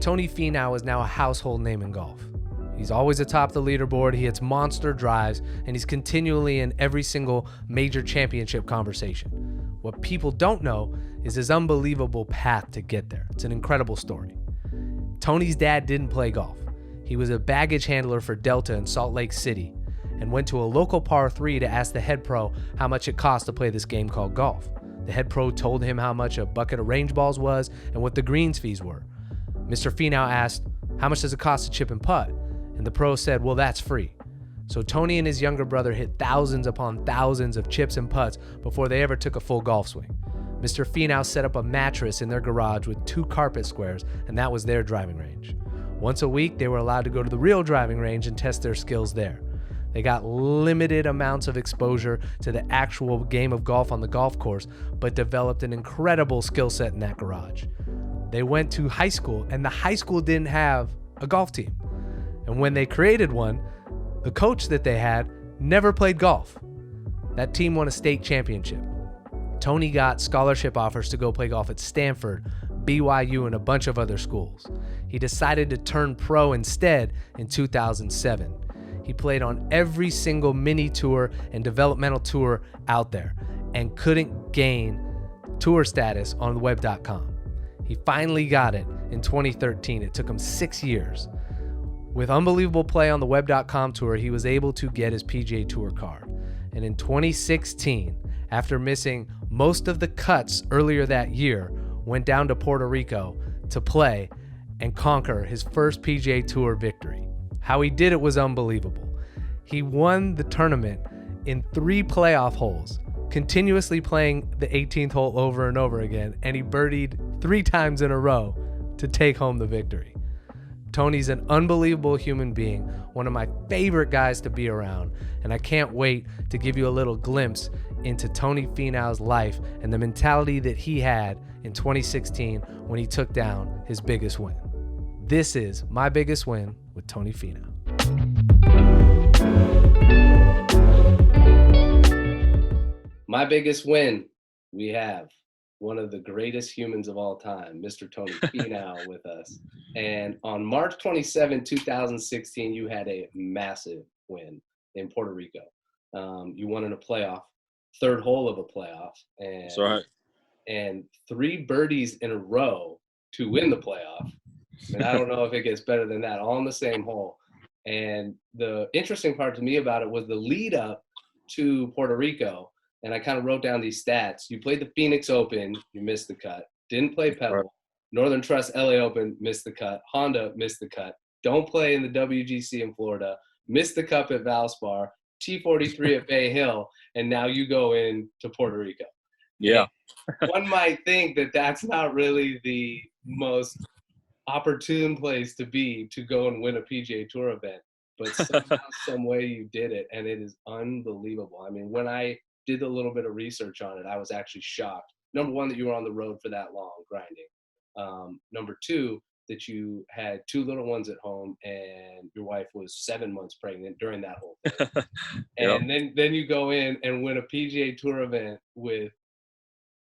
Tony Finau is now a household name in golf. He's always atop the leaderboard, he hits monster drives, and he's continually in every single major championship conversation. What people don't know is his unbelievable path to get there. It's an incredible story. Tony's dad didn't play golf. He was a baggage handler for Delta in Salt Lake City and went to a local par 3 to ask the head pro how much it cost to play this game called golf. The head pro told him how much a bucket of range balls was and what the greens fees were. Mr. Finau asked, "How much does it cost to chip and putt?" And the pro said, "Well, that's free." So Tony and his younger brother hit thousands upon thousands of chips and putts before they ever took a full golf swing. Mr. Finau set up a mattress in their garage with 2 carpet squares, and that was their driving range. Once a week, they were allowed to go to the real driving range and test their skills there. They got limited amounts of exposure to the actual game of golf on the golf course, but developed an incredible skill set in that garage. They went to high school, and the high school didn't have a golf team. And when they created one, the coach that they had never played golf. That team won a state championship. Tony got scholarship offers to go play golf at Stanford, BYU, and a bunch of other schools. He decided to turn pro instead in 2007. He played on every single mini tour and developmental tour out there and couldn't gain tour status on web.com. He finally got it in 2013. It took him 6 years. With unbelievable play on the web.com tour, he was able to get his PGA Tour card. And in 2016, after missing most of the cuts earlier that year, went down to Puerto Rico to play and conquer his first PGA Tour victory. How he did it was unbelievable. He won the tournament in 3 playoff holes, continuously playing the 18th hole over and over again, and he birdied 3 times in a row to take home the victory. Tony's an unbelievable human being, one of my favorite guys to be around, and I can't wait to give you a little glimpse into Tony Finau's life and the mentality that he had in 2016 when he took down his biggest win. This is My Biggest Win with Tony Finau. My biggest win, we have one of the greatest humans of all time, Mr. Tony Finau, with us. And on March 27, 2016, you had a massive win in Puerto Rico. You won in a playoff, 3rd hole of a playoff. And, that's right. And 3 birdies in a row to win the playoff. And I don't know if it gets better than that, all in the same hole. And the interesting part to me about it was the lead up to Puerto Rico. And I kind of wrote down these stats. You played the Phoenix Open, you missed the cut. Didn't play Pebble. Right. Northern Trust LA Open, missed the cut. Honda, missed the cut. Don't play in the WGC in Florida. Missed the cup at Valspar. T43 at Bay Hill. And now you go into Puerto Rico. Yeah. One might think that that's not really the most opportune place to be to go and win a PGA Tour event. But somehow, some way you did it. And it is unbelievable. I mean, when I did a little bit of research on it, I was actually shocked. Number 1, that you were on the road for that long grinding. Number 2, that you had 2 little ones at home and your wife was 7 months pregnant during that whole thing. And then you go in and win a PGA Tour event with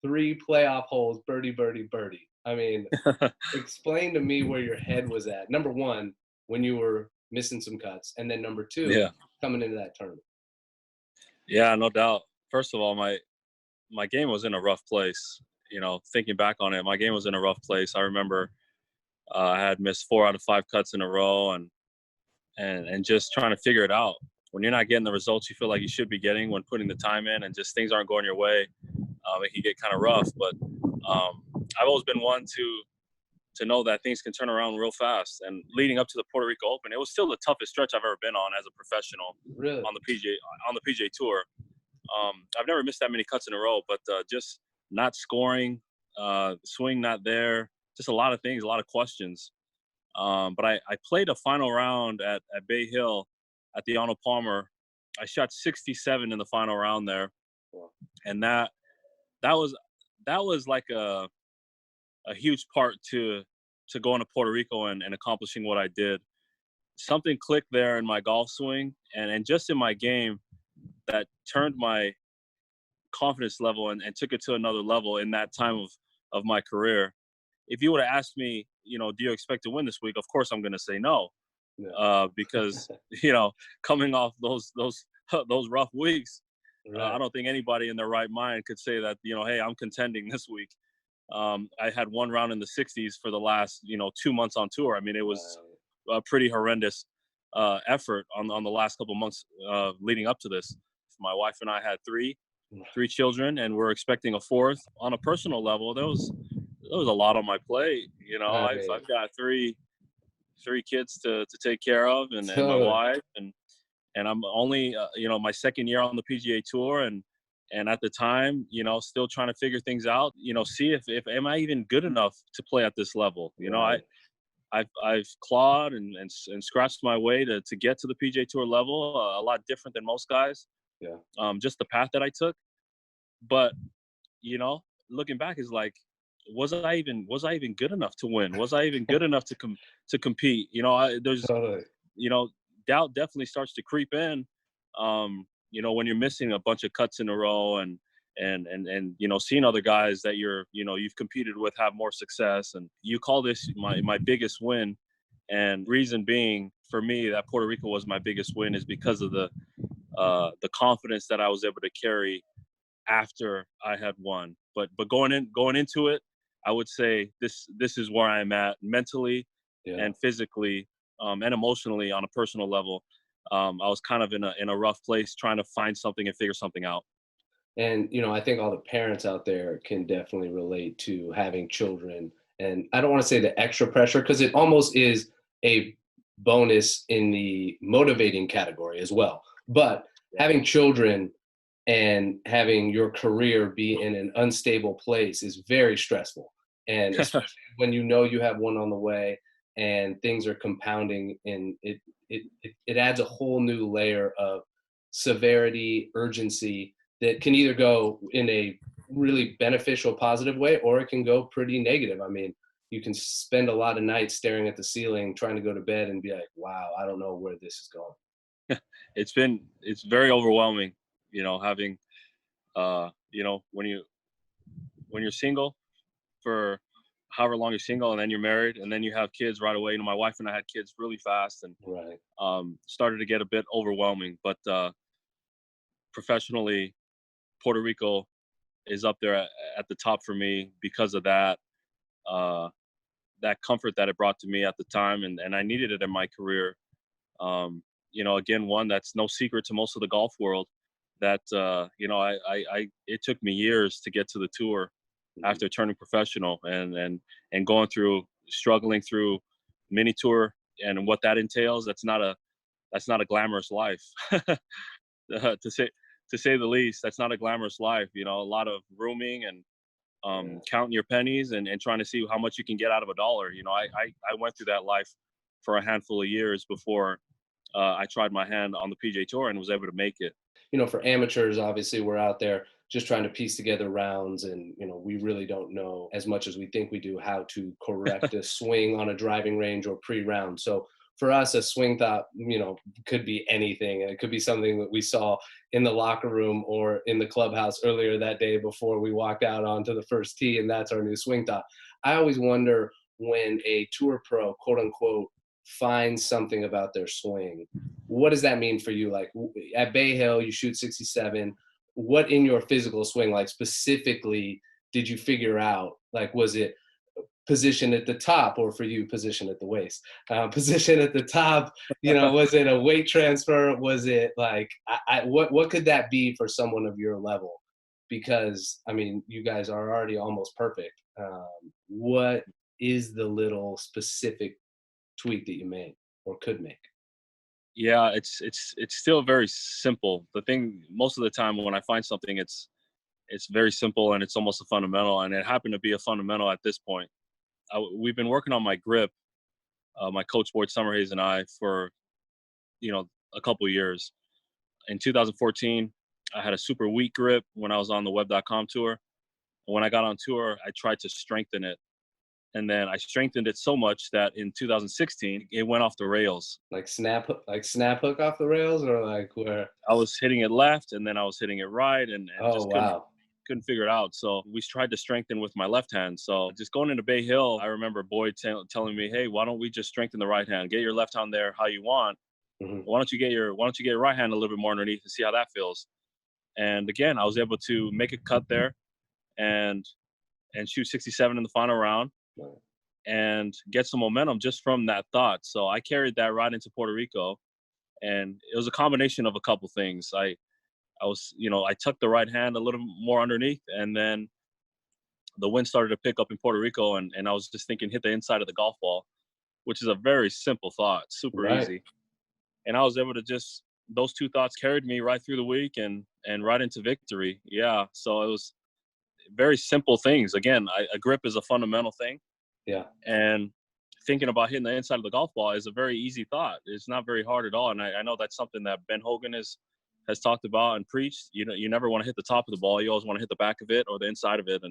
3 playoff holes, birdie, birdie, birdie. I mean, explain to me where your head was at. Number 1, when you were missing some cuts, and then number 2, coming into that tournament. Yeah, no doubt. First of all, my game was in a rough place. You know, thinking back on it, my game was in a rough place. I remember I had missed 4 out of 5 cuts in a row, and just trying to figure it out. When you're not getting the results you feel like you should be getting, when putting the time in, and just things aren't going your way, it can get kind of rough. But I've always been one to know that things can turn around real fast. And leading up to the Puerto Rico Open, it was still the toughest stretch I've ever been on as a professional. Really? on the PGA Tour. I've never missed that many cuts in a row, but just not scoring, swing not there, just a lot of things, a lot of questions. But I played a final round at Bay Hill at the Arnold Palmer. I shot 67 in the final round there, and that was like a huge part to going to Puerto Rico and accomplishing what I did. Something clicked there in my golf swing and just in my game that turned my confidence level and took it to another level in that time of my career. If you would have asked me do you expect to win this week? Of course, I'm going to say no, Yeah. because coming off those those rough weeks, I Right. don't think anybody in their right mind could say that, hey, I'm contending this week. I had one round in the 60s for the last 2 months on tour. I mean, it was Right. a pretty horrendous effort on the last couple of months leading up to this. My wife and I had three children, and we're expecting a fourth. On a personal level, there was a lot on my plate. I've got three kids to take care of, and my Totally. wife, and I'm only my second year on the PGA Tour, and at the time, still trying to figure things out. See if am I even good enough to play at this level? Right. I've clawed and scratched my way to get to the PGA Tour level. A lot different than most guys. Yeah. Just the path that I took. But looking back is like, was I even good enough to win? Was I even good enough to compete? There's Totally. doubt definitely starts to creep in. When you're missing a bunch of cuts in a row, and seeing other guys that you've competed with have more success, and you call this my biggest win. And reason being for me that Puerto Rico was my biggest win is because of the confidence that I was able to carry after I had won. But going into it, I would say this is where I'm at mentally and physically, and emotionally on a personal level. I was kind of in a rough place trying to find something and figure something out. And, I think all the parents out there can definitely relate to having children. And I don't want to say the extra pressure, because it almost is a bonus in the motivating category as well. But having children and having your career be in an unstable place is very stressful. And especially when you have one on the way and things are compounding, and it adds a whole new layer of severity, urgency, that can either go in a really beneficial, positive way, or it can go pretty negative. I mean, you can spend a lot of nights staring at the ceiling, trying to go to bed and be like, wow, I don't know where this is going. It's very overwhelming, having, when you're single for however long you're single, and then you're married, and then you have kids right away. My wife and I had kids really fast, and Right. started to get a bit overwhelming. But professionally, Puerto Rico is up there at the top for me because of that comfort that it brought to me at the time, and I needed it in my career. Again, one that's no secret to most of the golf world, that it took me years to get to the tour after turning professional, and going through, struggling through mini tour and what that entails. That's not a glamorous life. To say the least. That's not a glamorous life. A lot of rooming and counting your pennies and trying to see how much you can get out of a dollar. I went through that life for a handful of years before I tried my hand on the PGA Tour and was able to make it. For amateurs, obviously, we're out there just trying to piece together rounds, and we really don't know as much as we think we do how to correct a swing on a driving range or pre-round. So for us, a swing thought, could be anything. It could be something that we saw in the locker room or in the clubhouse earlier that day before we walked out onto the first tee, and that's our new swing thought. I always wonder, when a tour pro, quote unquote, finds something about their swing, what does that mean for you? Like at Bay Hill, you shoot 67. What in your physical swing, like specifically, did you figure out? Like, was it position at the top, or for you, position at the waist? Position at the top, was it a weight transfer? Was it like, what could that be for someone of your level? Because, I mean, you guys are already almost perfect. What is the little specific tweak that you made or could make? Yeah, it's still very simple. The thing, most of the time when I find something, it's very simple, and it's almost a fundamental, and it happened to be a fundamental at this point. We've been working on my grip, my coach Boyd Summerhays and I, for a couple of years. In 2014, I had a super weak grip when I was on the web.com tour. And when I got on tour, I tried to strengthen it. And then I strengthened it so much that in 2016, it went off the rails. Like snap hook off the rails, or like where? I was hitting it left, and then I was hitting it right, and Oh, just wow. couldn't figure it out. So we tried to strengthen with my left hand. So just going into Bay Hill, I remember Boyd telling me, "Hey, why don't we just strengthen the right hand? Get your left hand there how you want. Mm-hmm. Why don't you get your right hand a little bit more underneath and see how that feels?" And again, I was able to make a cut there and shoot 67 in the final round and get some momentum just from that thought. So I carried that right into Puerto Rico, and it was a combination of a couple things. I was, I tucked the right hand a little more underneath, and then the wind started to pick up in Puerto Rico, and I was just thinking, hit the inside of the golf ball, which is a very simple thought, super easy. And I was able to just, those two thoughts carried me right through the week and right into victory. Yeah. So it was very simple things. Again, a grip is a fundamental thing. Yeah. And thinking about hitting the inside of the golf ball is a very easy thought. It's not very hard at all. And I know that's something that Ben Hogan has talked about and preached. You never want to hit the top of the ball. You always want to hit the back of it or the inside of it.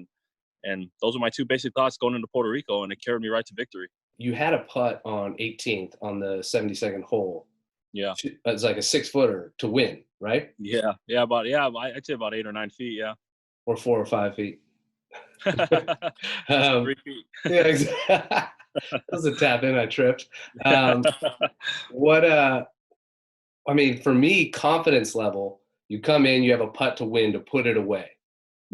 And those are my two basic thoughts going into Puerto Rico, and it carried me right to victory. You had a putt on 18th on the 72nd hole. Yeah. It's like a 6-footer to win, right? Yeah. I'd say about 8 or 9 feet. Yeah. Or 4 or 5 feet. 3 feet. Yeah, exactly. That was a tap in. I tripped. I mean, for me, confidence level, you come in, you have a putt to win to put it away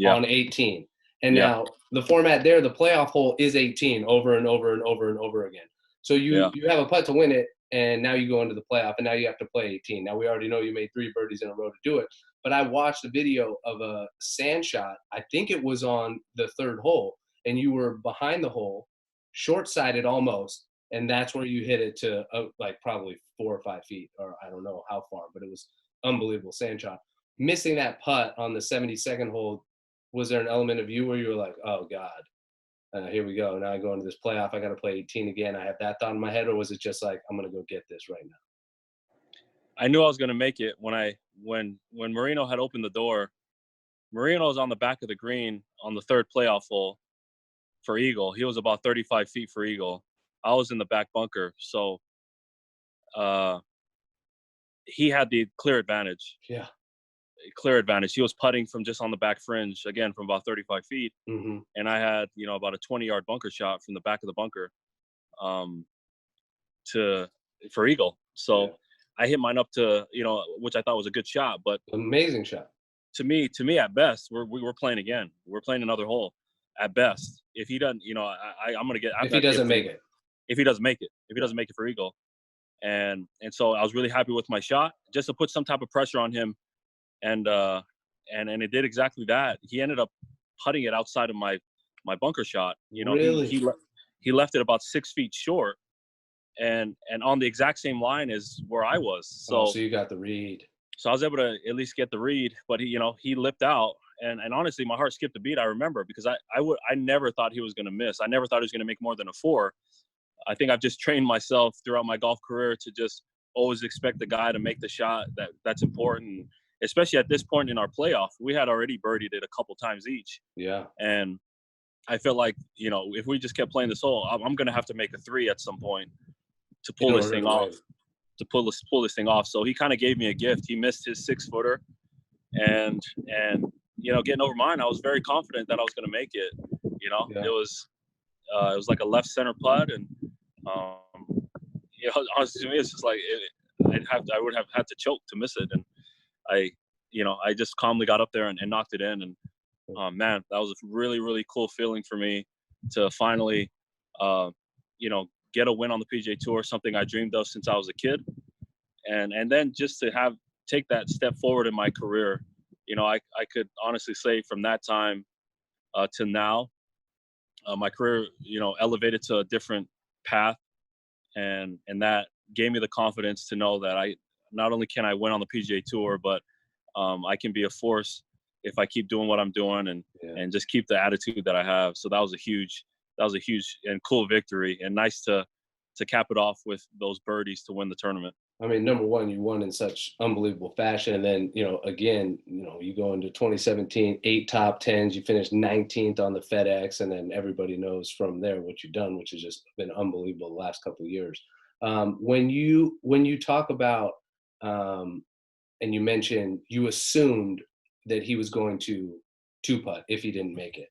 on 18. And now the format there, the playoff hole is 18 over and over and over and over again. So you have a putt to win it, and now you go into the playoff, and now you have to play 18. Now we already know you made 3 birdies in a row to do it. But I watched a video of a sand shot. I think it was on the 3rd hole, and you were behind the hole, short-sided almost, and that's where you hit it to like probably 4 or 5 feet, or I don't know how far, but it was unbelievable sand shot. Missing that putt on the 72nd hole, was there an element of you where you were like, oh God, here we go. Now I go into this playoff, I got to play 18 again. I have that thought in my head, or was it just like, I'm going to go get this right now? I knew I was going to make it when Marino had opened the door. Marino was on the back of the green on the 3rd playoff hole for eagle. He was about 35 feet for eagle. I was in the back bunker. So he had the clear advantage. Yeah. Clear advantage. He was putting from just on the back fringe, again, from about 35 feet. Mm-hmm. And I had, about a 20-yard bunker shot from the back of the bunker for eagle. So I hit mine up to, which I thought was a good shot. But amazing shot. To me, at best, we're playing again. We're playing another hole at best. If he doesn't, I'm going to get – if he doesn't make it. If he doesn't make it. If he doesn't make it for eagle. And so I was really happy with my shot just to put some type of pressure on him. And it did exactly that. He ended up putting it outside of my bunker shot. Really? He left it about 6 feet short, and on the exact same line as where I was. So you got the read. So I was able to at least get the read, but he lipped out, and honestly, my heart skipped a beat. I remember because I never thought he was going to miss. I never thought he was going to make more than a 4. I think I've just trained myself throughout my golf career to just always expect the guy to make the shot that's important. Especially at this point in our playoff, we had already birdied it a couple times each. Yeah. And I felt like, if we just kept playing this hole, I'm going to have to make a 3 at some point to pull this thing off. To pull this thing off. So he kind of gave me a gift. He missed his 6-footer, and getting over mine, I was very confident that I was going to make it. It was like a left center putt, and honestly, to me, it's just like I would have had to choke to miss it, and I just calmly got up there and knocked it in. And man, that was a really, really cool feeling for me to finally, get a win on the PGA Tour, something I dreamed of since I was a kid. And then just to take that step forward in my career, I could honestly say from that time to now, my career, elevated to a different path. And that gave me the confidence to know that not only can I win on the PGA Tour, but I can be a force if I keep doing what I'm doing and just keep the attitude that I have. So that was a huge and cool victory, and nice to cap it off with those birdies to win the tournament. I mean, number one, you won in such unbelievable fashion. And then, again, you go into 2017, 8 top 10s, you finished 19th on the FedEx. And then everybody knows from there what you've done, which has just been unbelievable the last couple of years. When you talk about, and you mentioned you assumed that he was going to two putt if he didn't make it.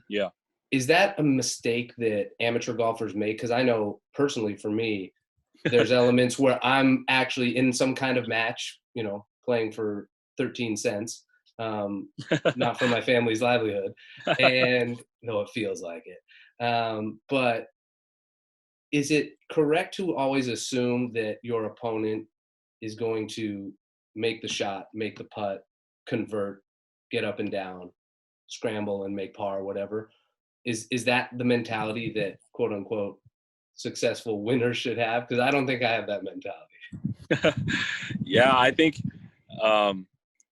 Yeah. Is that a mistake that amateur golfers make? Because I know personally for me, there's elements where I'm actually in some kind of match, playing for 13 cents, not for my family's livelihood, and though it feels like it. But is it correct to always assume that your opponent is going to make the shot, make the putt, convert, get up and down, scramble and make par, whatever? Is that the mentality that quote unquote successful winners should have? Because I don't think I have that mentality. Yeah, I think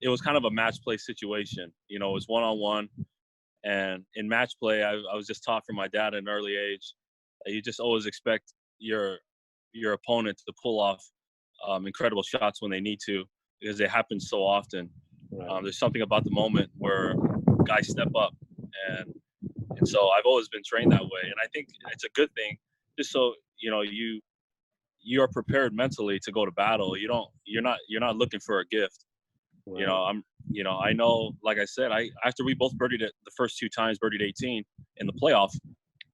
it was kind of a match play situation. It was one-on-one. And in match play, I was just taught from my dad at an early age that you just always expect your opponent to pull off incredible shots when they need to, because they happen so often. Right. There's something about the moment where guys step up, and so I've always been trained that way. And I think it's a good thing, just so you are prepared mentally to go to battle. You're not looking for a gift. Right. I know, like I said, after we both birdied it the first two times, birdied 18 in the playoff,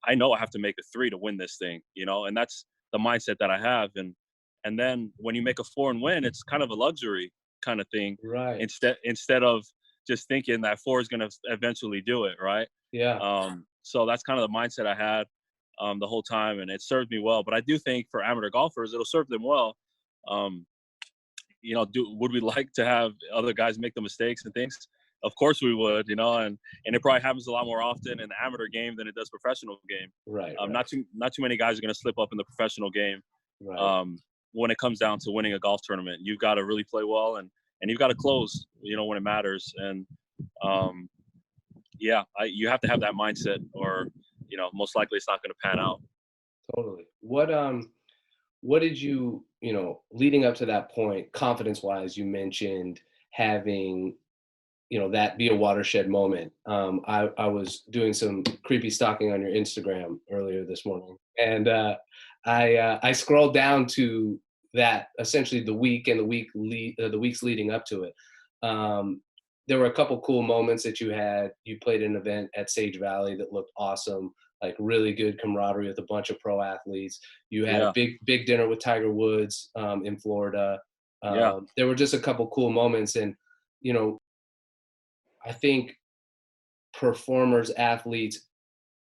I know I have to make a 3 to win this thing, and that's the mindset that I have. And then when you make a 4 and win, it's kind of a luxury kind of thing. Right. Instead of just thinking that 4 is going to eventually do it. Right. Yeah. So that's kind of the mindset I had the whole time, and it served me well. But I do think for amateur golfers, it'll serve them well. Would we like to have other guys make the mistakes and things? Of course we would, and it probably happens a lot more often in the amateur game than it does professional game. Right. Not too many guys are going to slip up in the professional game. Right. When it comes down to winning a golf tournament, you've got to really play well, and you've got to close, when it matters. And you have to have that mindset, or most likely it's not going to pan out. Totally. What did you, leading up to that point, confidence-wise, you mentioned having, that be a watershed moment. I was doing some creepy stalking on your Instagram earlier this morning, and I scrolled down to that, essentially the week and the weeks leading up to it. There were a couple cool moments that you had. You played an event at Sage Valley that looked awesome, like really good camaraderie with a bunch of pro athletes. You had a big dinner with Tiger Woods in Florida. There were just a couple cool moments, and I think performers, athletes,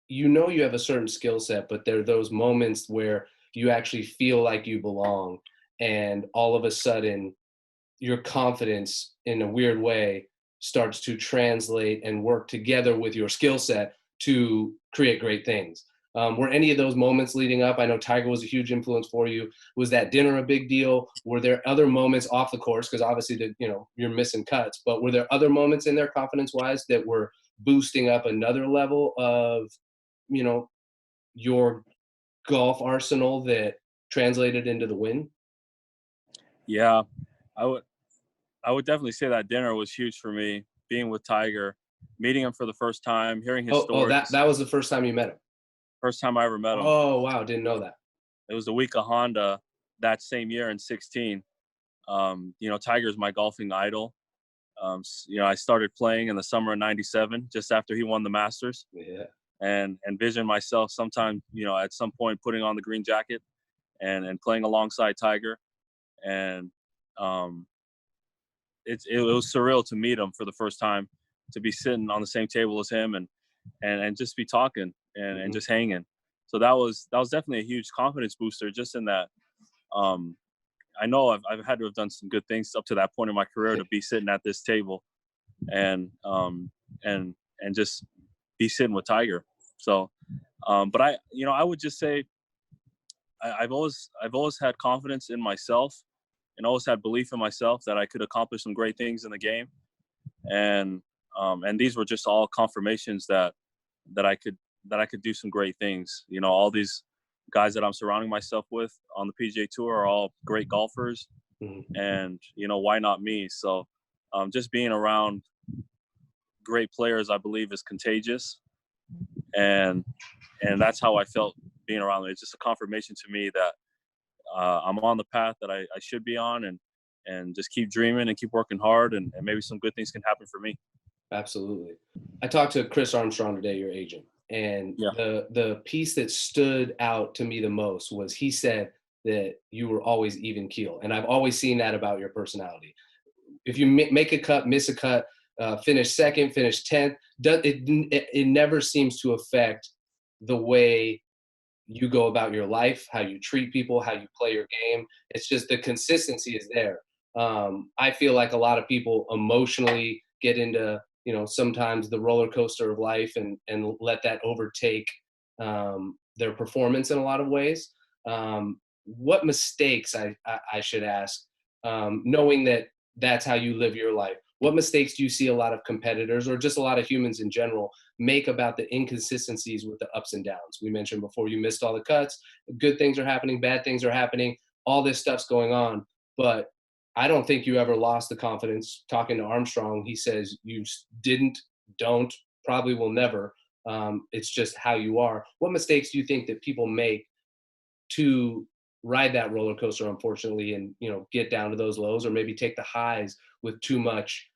you have a certain skill set, but there are those moments where you actually feel like you belong, and all of a sudden your confidence in a weird way starts to translate and work together with your skill set to create great things. Were any of those moments leading up? I know Tiger was a huge influence for you. Was that dinner a big deal? Were there other moments off the course? Because obviously, you're missing cuts. But were there other moments in there, confidence-wise, that were boosting up another level of, your golf arsenal that translated into the win? Yeah, I would definitely say that dinner was huge for me. Being with Tiger, meeting him for the first time, hearing his stories. That was the first time you met him. First time I ever met him. Oh, wow. Didn't know that. It was the week of Honda that same year in 16. Tiger's my golfing idol. I started playing in the summer of 97, just after he won the Masters. Yeah. And envisioned myself sometime, at some point putting on the green jacket and playing alongside Tiger. And it was surreal to meet him for the first time, to be sitting on the same table as him and just be talking and just hanging. So that was definitely a huge confidence booster, just in that. I know I've had to have done some good things up to that point in my career to be sitting at this table and just be sitting with Tiger. So, but I would just say I've always had confidence in myself and always had belief in myself that I could accomplish some great things in the game. And these were just all confirmations that I could do some great things. All these guys that I'm surrounding myself with on the PGA Tour are all great golfers, and why not me? So just being around great players, I believe, is contagious, and that's how I felt being around them. It's just a confirmation to me that I'm on the path that I should be on, and just keep dreaming and keep working hard, and maybe some good things can happen for me. Absolutely. I talked to Chris Armstrong today, your agent, and Yeah. the piece that stood out to me the most was he said that you were always even keel, and I've always seen that about your personality. If you make a cut, miss a cut, finish second, finish 10th, it never seems to affect the way you go about your life, how you treat people, how you play your game. It's just the consistency is there. I feel like a lot of people emotionally get into, sometimes the roller coaster of life and let that overtake their performance in a lot of ways. What mistakes I should ask, knowing that that's how you live your life? What mistakes do you see a lot of competitors or just a lot of humans in general make about the inconsistencies with the ups and downs? We mentioned before you missed all the cuts. Good things are happening, bad things are happening. All this stuff's going on, but I don't think you ever lost the confidence. Talking to Armstrong, he says you didn't, don't, probably will never. It's just how you are. What mistakes do you think that people make to ride that roller coaster, unfortunately, and get down to those lows, or maybe take the highs with too much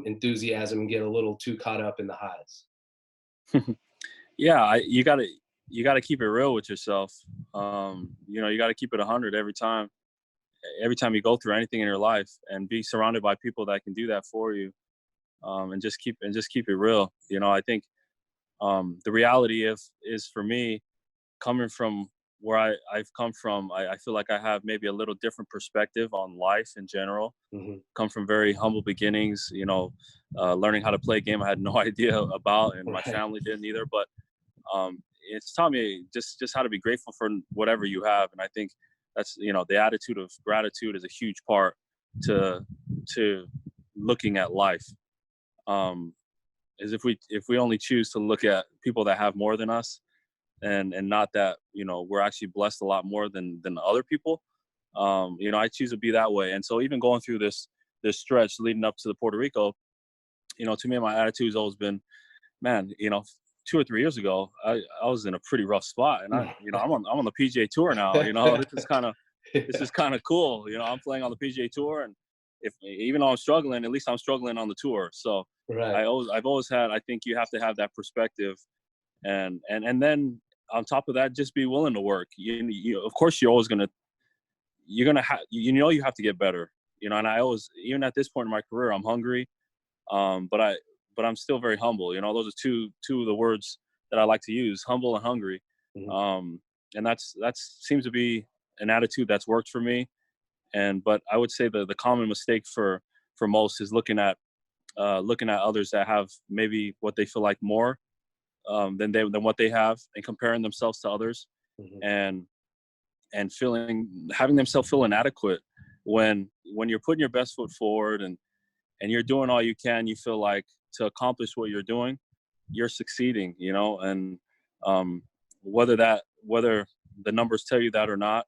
enthusiasm and get a little too caught up in the highs? Yeah, you gotta keep it real with yourself. You gotta keep it 100 every time. Every time you go through anything in your life, and be surrounded by people that can do that for you, and just keep it real. I think the reality is for me, coming from where I've come from, I feel like I have maybe a little different perspective on life in general. Hmm. Come from very humble beginnings, learning how to play a game I had no idea about, and my Right. family didn't either. But it's taught me just how to be grateful for whatever you have, and I think that's the attitude of gratitude is a huge part to to looking at life. Um, is if we only choose to look at people that have more than us, and not that we're actually blessed a lot more than other people. I choose to be that way, and so even going through this stretch leading up to the Puerto Rico, to me my attitude has always been, man, 2 or 3 years ago, I was in a pretty rough spot, and I'm on the PGA Tour now. This is kind of cool. I'm playing on the PGA Tour, and if even though I'm struggling, at least I'm struggling on the tour. So Right. I've always had. I think you have to have that perspective, and then on top of that, just be willing to work. Of course, you're gonna have you have to get better. And I always, even at this point in my career, I'm hungry, but I'm still very humble. Those are two of the words that I like to use: humble and hungry. Hmm. Um, and that's seems to be an attitude that's worked for me. But I would say the common mistake for most is looking at others that have maybe what they feel like more than what they have, and comparing themselves to others, Hmm. and having themselves feel inadequate when you're putting your best foot forward, and you're doing all you can. You feel like to accomplish what you're doing, you're succeeding, and um, whether the numbers tell you that or not,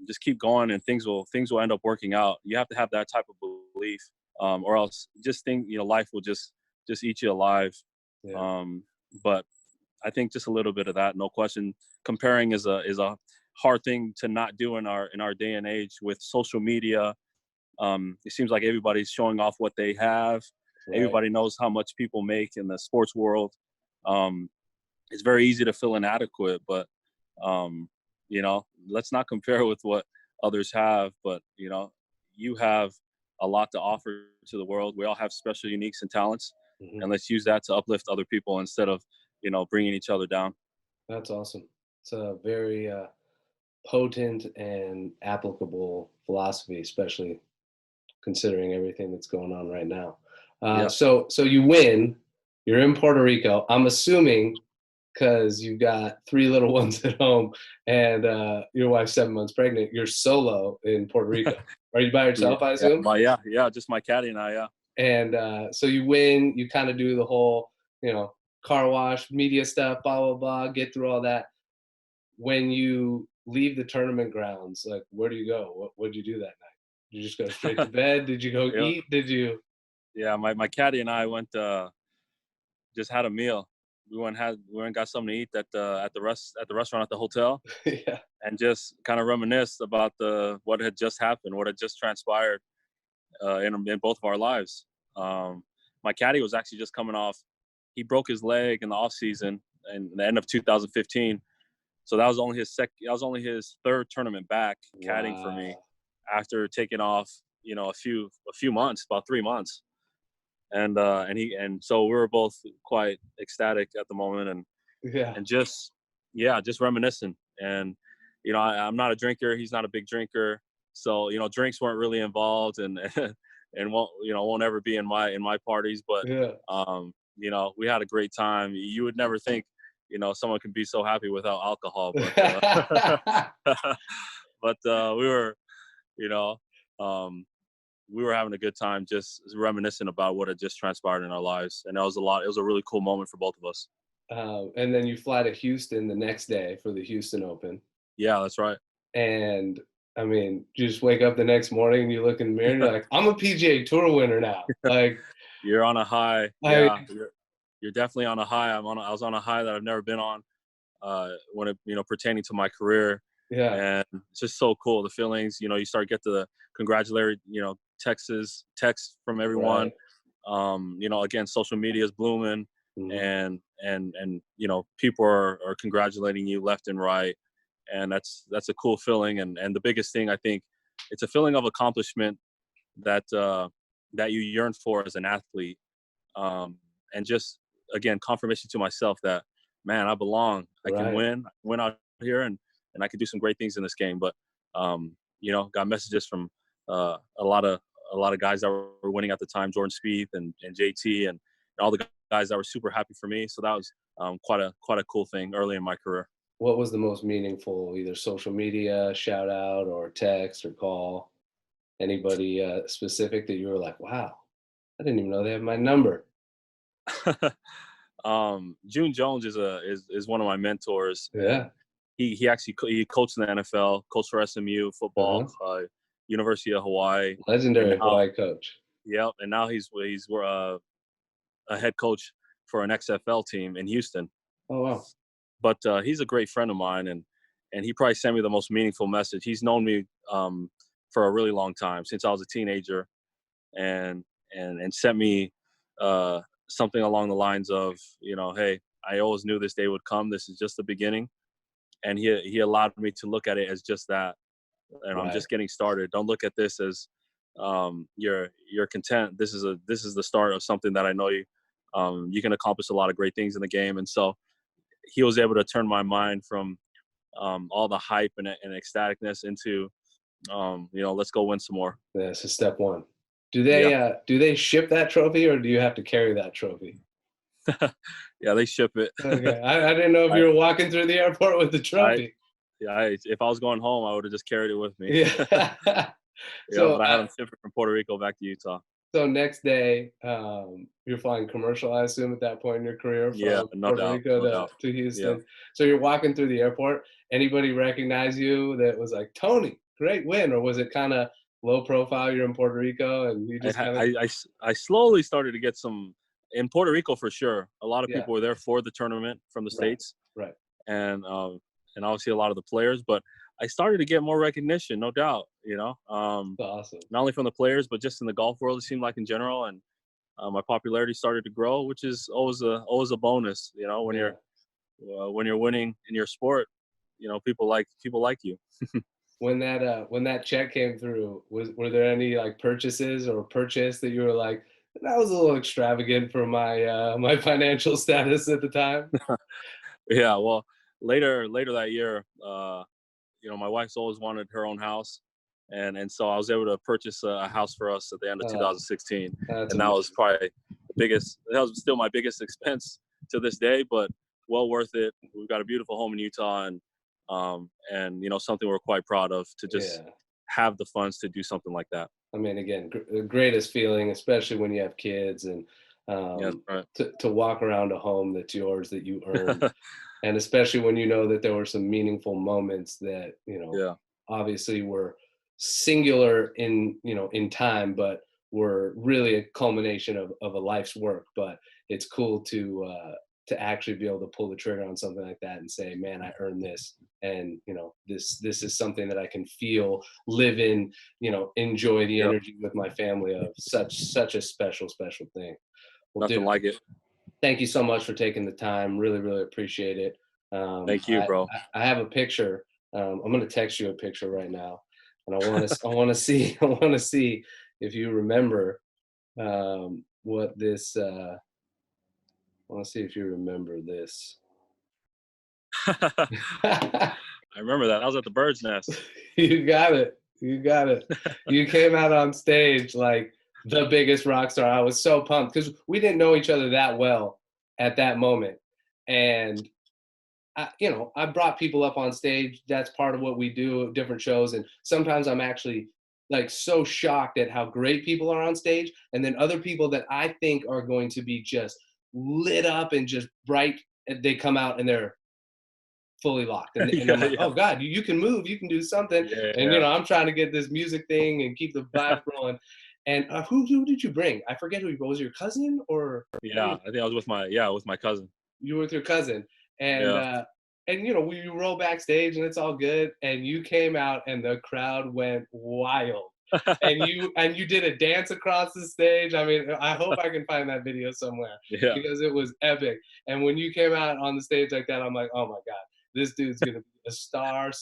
just keep going, and things will end up working out. You have to have that type of belief, or else just think life will just eat you alive. Yeah. Um, but I think just a little bit of that, no question. Comparing is a hard thing to not do in our day and age with social media. It seems like everybody's showing off what they have. Right. Everybody knows how much people make in the sports world. Um, it's very easy to feel inadequate, but um, let's not compare with what others have. But you have a lot to offer to the world. We all have special uniques and talents, Hmm. and let's use that to uplift other people instead of bringing each other down. That's awesome. It's a very potent and applicable philosophy, especially considering everything that's going on right now. Yeah. So you win. You're in Puerto Rico. I'm assuming because you've got three little ones at home and your wife's 7 months pregnant. You're solo in Puerto Rico. Are you by Yeah, yourself? I yeah, assume. yeah, just my caddy and I, yeah. And so you win. You kind of do the whole, car wash, media stuff, blah blah blah. Get through all that. When you leave the tournament grounds, like where do you go? What did you do that night? Did you just go straight to bed? Did you go Yeah, eat? Did you? yeah, my caddy and I went, just had a meal. We went and got something to eat at the restaurant at the hotel, Yeah. and just kind of reminisced about what had just happened, what had just transpired in both of our lives. Um, my caddy was actually just coming off. He broke his leg in the off season and the end of 2015. So that was only his third tournament back caddying for me after taking off, a few months, about 3 months. And so we were both quite ecstatic at the moment and just reminiscing. And, I'm not a drinker. He's not a big drinker. So, drinks weren't really involved and won't ever be in my parties. But, we had a great time. You would never think, someone can be so happy without alcohol. But we were, we were having a good time, just reminiscing about what had just transpired in our lives. And it was a really cool moment for both of us. And then you fly to Houston the next day for the Houston Open. Yeah, that's right. And I mean, you just wake up the next morning and you look in the mirror and you're like, I'm a PGA Tour winner now. Like, you're on a high. Yeah, you're definitely on a high. I was on a high that I've never been on when it, pertaining to my career. Yeah. And it's just so cool. The feelings, you start to get the congratulatory, texts from everyone. Right. Again, social media is blooming. Mm-hmm. and people are congratulating you left and right. And that's a cool feeling. And the biggest thing, I think, it's a feeling of accomplishment that you yearn for as an athlete. And just, again, confirmation to myself that, man, I belong. I can win out here and I can do some great things in this game. But, got messages from a lot of guys that were winning at the time, Jordan Spieth and JT and all the guys that were super happy for me. So that was quite a cool thing early in my career. What was the most meaningful, either social media, shout out, or text or call? Anybody specific that you were like, wow, I didn't even know they had my number? June Jones is one of my mentors. Yeah. He coached in the NFL, coached for SMU football, University of Hawaii. Legendary Hawaii coach. Yep, and now he's a head coach for an XFL team in Houston. Oh wow. But he's a great friend of mine, and he probably sent me the most meaningful message. He's known me for a really long time, since I was a teenager, and sent me something along the lines of, hey, I always knew this day would come. This is just the beginning. And he allowed me to look at it as just that. And I'm just getting started. Don't look at this as you're content. This is the start of something that I know you can accomplish a lot of great things in the game. And so he was able to turn my mind from all the hype and ecstaticness into let's go win some more. Yeah, so step one. Do they ship that trophy, or do you have to carry that trophy? Yeah, they ship it. Okay, I didn't know if you were walking through the airport with the trophy. If I was going home, I would have just carried it with me. Yeah. But I had them shipped from Puerto Rico back to Utah. So next day, you're flying commercial, I assume, at that point in your career, from Puerto Rico to Houston. Yeah. So you're walking through the airport. Anybody recognize you that was like, Tony, great win? Or was it kind of low profile? You're in Puerto Rico and you just I slowly started to get some in Puerto Rico for sure. A lot of people were there for the tournament from the States. Right. And obviously a lot of the players, but I started to get more recognition, no doubt, awesome. Not only from the players, but just in the golf world, it seemed like in general. And my popularity started to grow, which is always a bonus, when you're winning in your sport, people like you. When that check came through, were there any like purchase that you were like, that was a little extravagant for my my financial status at the time? Yeah, well, later that year, my wife's always wanted her own house, and so I was able to purchase a house for us at the end of 2016, and that was probably that was still my biggest expense to this day, but well worth it. We've got a beautiful home in Utah, and something we're quite proud of to just have the funds to do something like that. I mean, again, the greatest feeling, especially when you have kids, and to walk around a home that's yours, that you earned. And especially when you know that there were some meaningful moments that, obviously were singular in time, but were really a culmination of a life's work. But it's cool to actually be able to pull the trigger on something like that and say, man, I earned this. And, this is something that I can feel, live in, enjoy the energy with my family of such a special thing. Well, Nothing dude, like it. thank you so much for taking the time. Really, really appreciate it. Thank you, bro. I have a picture. I'm going to text you a picture right now, and I want to see, I want to see if you remember what this. I want to see if you remember this. I remember that. I was at the bird's nest. You got it. You got it. You came out on stage like the biggest rock star. I was so pumped because we didn't know each other that well at that moment. And I brought people up on stage. That's part of what we do at different shows. And sometimes I'm actually like so shocked at how great people are on stage. And then other people that I think are going to be just lit up and just bright, they come out and they're fully locked. And I'm like, oh God, you can move, you can do something. And I'm trying to get this music thing and keep the vibe rolling. And who did you bring? I forget who was your cousin or I think I was with my cousin. You were with your cousin. And we roll backstage and it's all good. And you came out and the crowd went wild. and you did a dance across the stage. I mean, I hope I can find that video somewhere because it was epic. And when you came out on the stage like that, I'm like, oh my God, this dude's gonna be a star.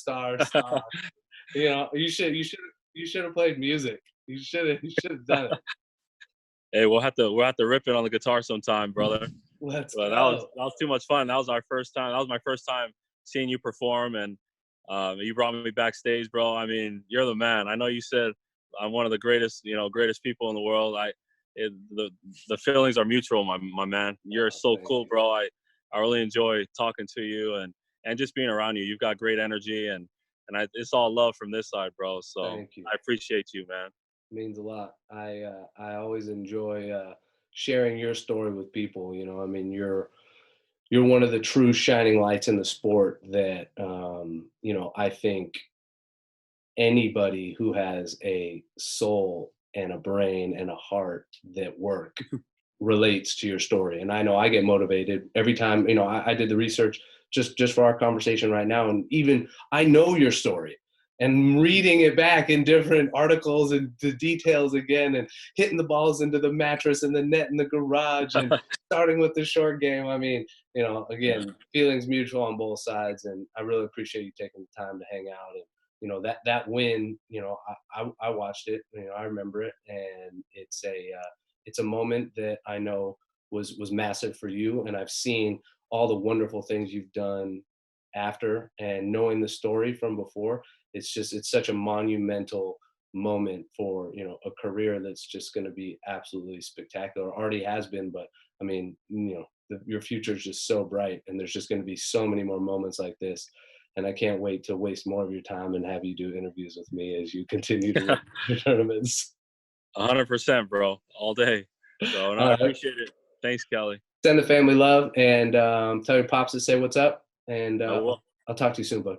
You should have played music. You should have done it. Hey, we'll have to rip it on the guitar sometime, brother. Let's go. That was too much fun. That was our first time. That was my first time seeing you perform, and you brought me backstage, bro. I mean, you're the man. I know you said I'm one of the greatest people in the world. The feelings are mutual, my man. You're so cool, bro. I really enjoy talking to you and just being around you. You've got great energy, and it's all love from this side, bro. So I appreciate you, man. It means a lot. I always enjoy sharing your story with people. I mean, you're one of the true shining lights in the sport that I think anybody who has a soul and a brain and a heart that work relates to your story. And I know I get motivated every time. I did the research just for our conversation right now, and even I know your story and reading it back in different articles and the details again, and hitting the balls into the mattress and the net in the garage and starting with the short game. I mean, again, feelings mutual on both sides, and I really appreciate you taking the time to hang out. And that win, I watched it, I remember it, and it's a moment that I know was massive for you, and I've seen all the wonderful things you've done after, and knowing the story from before, it's such a monumental moment for a career that's just going to be absolutely spectacular. Already has been, but I mean, your future is just so bright, and there's just going to be so many more moments like this. And I can't wait to waste more of your time and have you do interviews with me as you continue to win tournaments. 100%, bro, all day. So I appreciate it. Thanks, Kelly. Send the family love, and tell your pops to say what's up. And I'll talk to you soon, bud.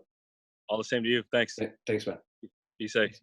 All the same to you. Thanks. Thanks, man. Be safe.